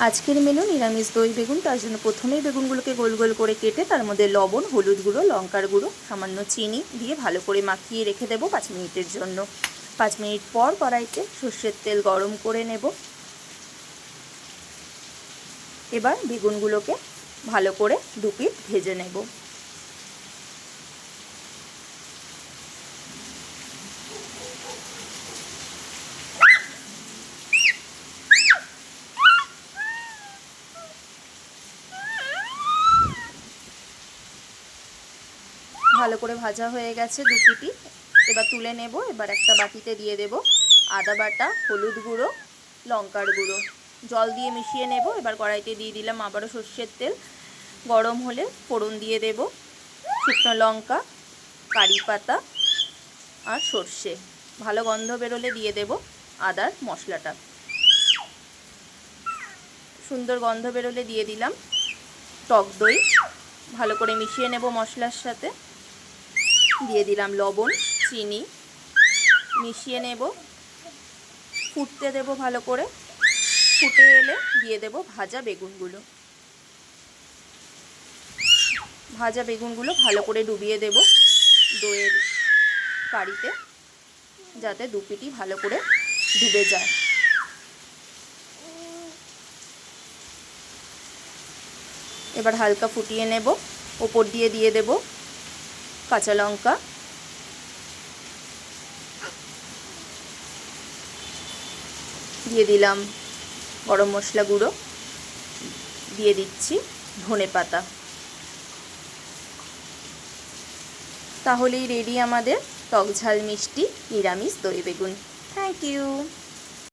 আজকের মেনু নিরামিষ দই বেগুন। তার জন্য প্রথমেই বেগুনগুলোকে গোল গোল করে কেটে তার মধ্যে লবণ, হলুদ গুঁড়ো, লঙ্কার গুঁড়ো, সামান্য চিনি দিয়ে ভালো করে মাখিয়ে রেখে দেবো 5 মিনিটের জন্য। 5 মিনিট পর কড়াইতে সর্ষের তেল গরম করে নেব। এবার বেগুনগুলোকে ভালো করে 2 পিঠ ভেজে নেব। ভালো করে ভাজা হয়ে গেছে 2 পিঠই। এবার তুলে নেব। এবার একটা বাটিতে দিয়ে দেব আদা বাটা, হলুদ গুঁড়ো, লঙ্কার গুঁড়ো, জল দিয়ে মিশিয়ে নেব। এবার কড়াইতে দিয়ে দিলাম আবারও সর্ষের তেল। গরম হলে ফোড়ন দিয়ে দেব শুকনো লঙ্কা, কারি পাতা আর সর্ষে। ভালো গন্ধ বেরোলে দিয়ে দেব আদার মশলাটা। সুন্দর গন্ধ বেরোলে দিয়ে দিলাম টক দই। ভালো করে মিশিয়ে নেব মশলার সাথে। দিয়ে দিলাম লবণ, চিনি, মিশিয়ে নেব। ফুটতে দেব ভালো করে। ফুটে এলে দিয়ে দেব ভাজা বেগুনগুলো। ভাজা বেগুনগুলো ভালো করে ডুবিয়ে দেব দইয়ের কারিতে, যাতে 2 পিঠই ভালো করে ডুবে যায়। এবার হালকা ফুটিয়ে নেব। ওপর দিয়ে দিয়ে দেব কাঁচা লঙ্কা, দিয়ে দিলাম গরম মশলা গুঁড়ো, দিয়ে দিচ্ছি ধনে পাতা। তাহলেই রেডি আমাদের টক ঝাল মিষ্টি নিরামিষ দই বেগুন। Thank you.